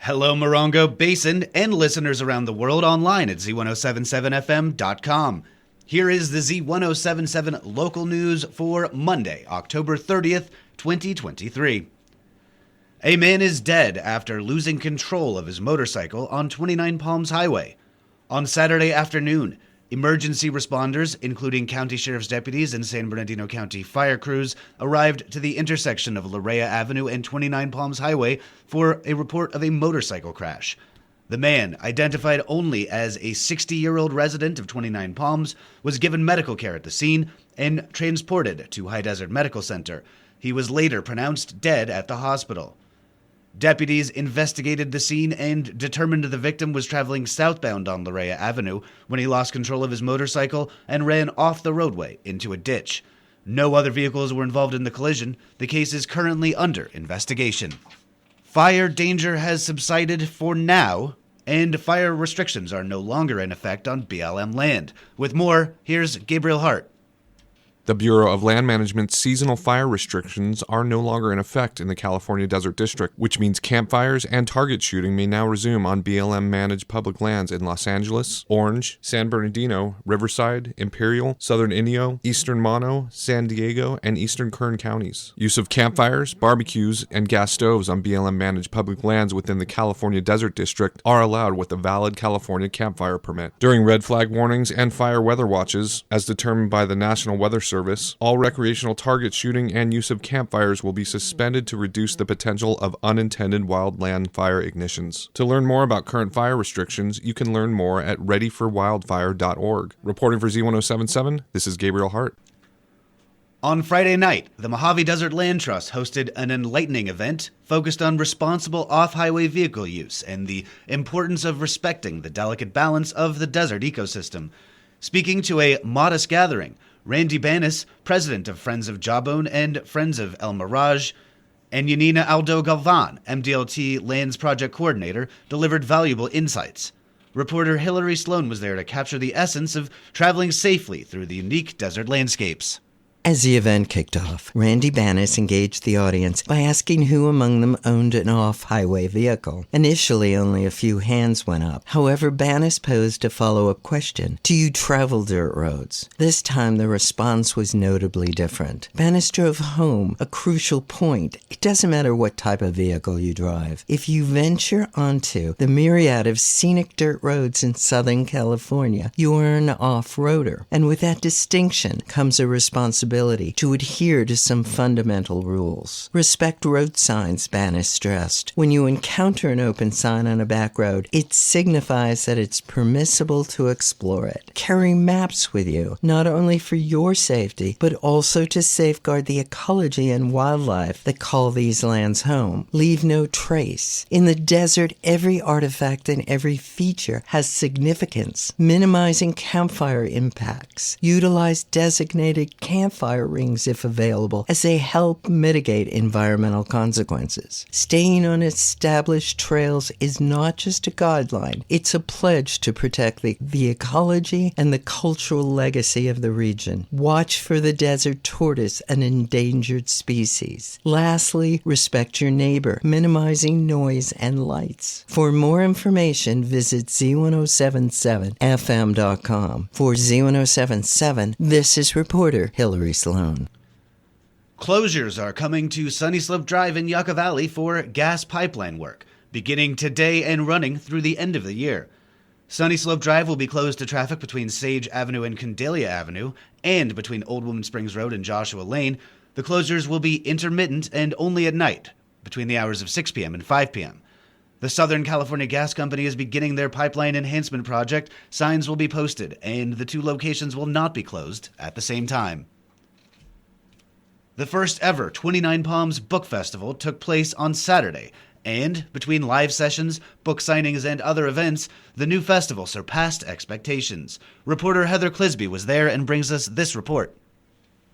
Hello, Morongo Basin and listeners around the world online at Z107.7fm.com. Here is the Z107.7 local news for Monday, October 30th, 2023. A man is dead after losing control of his motorcycle on 29 Palms Highway. On Saturday afternoon, emergency responders, including county sheriff's deputies and San Bernardino County fire crews, arrived to the intersection of Larea Avenue and 29 Palms Highway for a report of a motorcycle crash. The man, identified only as a 60-year-old resident of 29 Palms, was given medical care at the scene and transported to High Desert Medical Center. He was later pronounced dead at the hospital. Deputies investigated the scene and determined the victim was traveling southbound on Larea Avenue when he lost control of his motorcycle and ran off the roadway into a ditch. No other vehicles were involved in the collision. The case is currently under investigation. Fire danger has subsided for now, and fire restrictions are no longer in effect on BLM land. With more, here's Gabriel Hart. The Bureau of Land Management's seasonal fire restrictions are no longer in effect in the California Desert District, which means campfires and target shooting may now resume on BLM-managed public lands in Los Angeles, Orange, San Bernardino, Riverside, Imperial, Southern Inyo, Eastern Mono, San Diego, and Eastern Kern counties. Use of campfires, barbecues, and gas stoves on BLM-managed public lands within the California Desert District are allowed with a valid California campfire permit. During red flag warnings and fire weather watches, as determined by the National Weather Service, all recreational target shooting and use of campfires will be suspended to reduce the potential of unintended wildland fire ignitions. To learn more about current fire restrictions, you can learn more at readyforwildfire.org. Reporting for Z107.7, this is Gabriel Hart. On Friday night, the Mojave Desert Land Trust hosted an enlightening event focused on responsible off-highway vehicle use and the importance of respecting the delicate balance of the desert ecosystem. Speaking to a modest gathering, Randy Banis, president of Friends of Jawbone and Friends of El Mirage, and Yanina Aldo Galvan, MDLT Lands Project Coordinator, delivered valuable insights. Reporter Hillary Sloan was there to capture the essence of traveling safely through the unique desert landscapes. As the event kicked off, Randy Banis engaged the audience by asking who among them owned an off-highway vehicle. Initially, only a few hands went up. However, Banis posed a follow-up question. Do you travel dirt roads? This time, the response was notably different. Banis drove home a crucial point. It doesn't matter what type of vehicle you drive. If you venture onto the myriad of scenic dirt roads in Southern California, you are an off-roader. And with that distinction comes a responsibility to adhere to some fundamental rules. Respect road signs, Banis stressed. When you encounter an open sign on a back road, it signifies that it's permissible to explore it. Carry maps with you, not only for your safety, but also to safeguard the ecology and wildlife that call these lands home. Leave no trace. In the desert, every artifact and every feature has significance. Minimizing campfire impacts. Utilize designated campfire rings if available, as they help mitigate environmental consequences. Staying on established trails is not just a guideline, it's a pledge to protect the ecology and the cultural legacy of the region. Watch for the desert tortoise, an endangered species. Lastly, respect your neighbor, minimizing noise and lights. For more information, visit Z107.7fm.com. For Z107.7, this is reporter Hillary Sloan. Closures are coming to Sunny Slope Drive in Yucca Valley for gas pipeline work, beginning today and running through the end of the year. Sunny Slope Drive will be closed to traffic between Sage Avenue and Condalia Avenue, and between Old Woman Springs Road and Joshua Lane. The closures will be intermittent and only at night, between the hours of 6 p.m. and 5 p.m. The Southern California Gas Company is beginning their pipeline enhancement project. Signs will be posted, and the two locations will not be closed at the same time. The first ever 29 Palms Book Festival took place on Saturday, and between live sessions, book signings, and other events, the new festival surpassed expectations. Reporter Heather Clisby was there and brings us this report.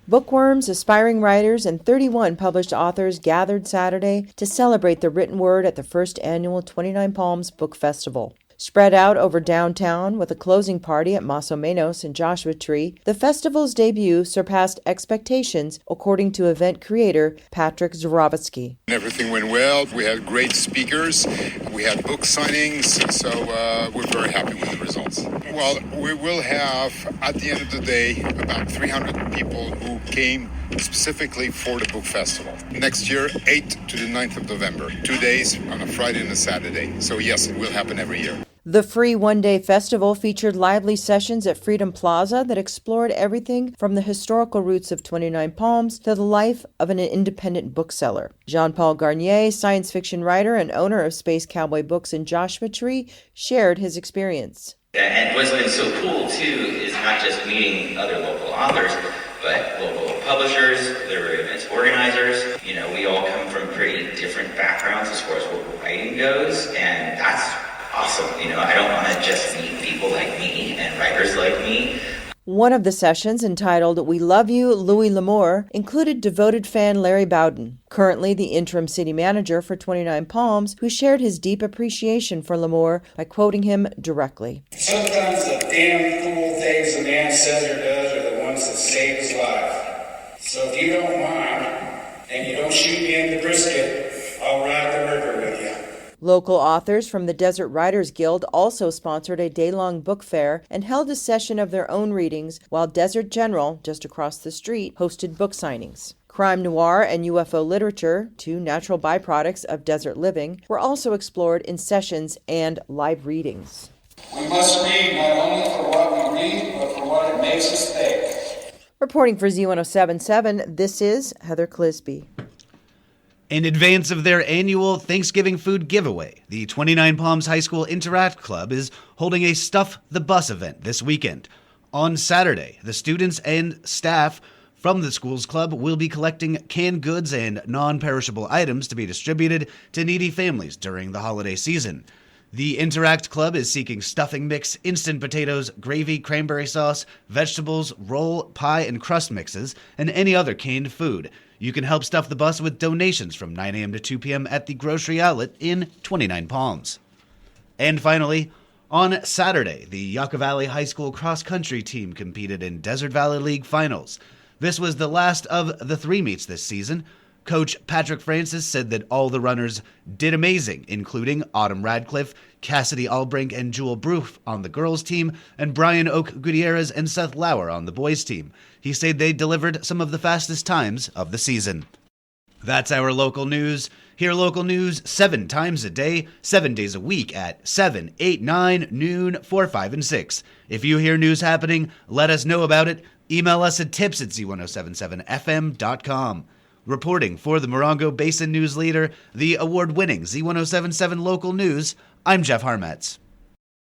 Bookworms, aspiring writers, and 31 published authors gathered Saturday to celebrate the written word at the first annual 29 Palms Book Festival. Spread out over downtown with a closing party at Más o Menos and Joshua Tree, the festival's debut surpassed expectations, according to event creator Patrick Zorovatsky. Everything went well. We had great speakers. We had book signings, so we're very happy with the results. Well, we will have, at the end of the day, about 300 people who came specifically for the book festival. Next year, 8th to the 9th of November, 2 days on a Friday and a Saturday. So yes, it will happen every year. The free one-day festival featured lively sessions at Freedom Plaza that explored everything from the historical roots of 29 Palms to the life of an independent bookseller. Jean-Paul Garnier, science fiction writer and owner of Space Cowboy Books in Joshua Tree, shared his experience. And what's been so cool, too, is not just meeting other local authors, but local publishers, literary events organizers. You know, we all come from pretty different backgrounds as far as what writing goes, and that's awesome. You know, I don't want to just meet people like me and writers like me. One of the sessions, entitled We Love You, Louis L'Amour, included devoted fan Larry Bowden, currently the interim city manager for 29 Palms, who shared his deep appreciation for L'Amour by quoting him directly. Sometimes the damn cool things a man says or does are the ones that save his life. So if you don't mind, and you don't shoot me in the brisket, I'll ride the river with you. Local authors from the Desert Writers Guild also sponsored a day-long book fair and held a session of their own readings, while Desert General, just across the street, hosted book signings. Crime noir and UFO literature, two natural byproducts of desert living, were also explored in sessions and live readings. We must read not only for what we read, but for what it makes us think. Reporting for Z107.7, this is Heather Clisby. In advance of their annual Thanksgiving food giveaway, the 29 Palms High School Interact Club is holding a Stuff the Bus event this weekend. On Saturday, the students and staff from the school's club will be collecting canned goods and non-perishable items to be distributed to needy families during the holiday season. The Interact Club is seeking stuffing mix, instant potatoes, gravy, cranberry sauce, vegetables, roll, pie, and crust mixes, and any other canned food. You can help stuff the bus with donations from 9 a.m. to 2 p.m. at the grocery outlet in 29 Palms. And finally, on Saturday, the Yucca Valley High School cross-country team competed in Desert Valley League finals. This was the last of the 3 meets this season. Coach Patrick Francis said that all the runners did amazing, including Autumn Radcliffe, Cassidy Albrink, and Jewel Broof on the girls' team, and Brian Oak Gutierrez and Seth Lauer on the boys' team. He said they delivered some of the fastest times of the season. That's our local news. Hear local news 7 times a day, 7 days a week at 7, 8, 9, noon, 4, 5, and 6. If you hear news happening, let us know about it. Email us at tips@z1077fm.com. Reporting for the Morongo Basin News Leader, the award-winning Z107.7 Local News, I'm Jeff Harmetz.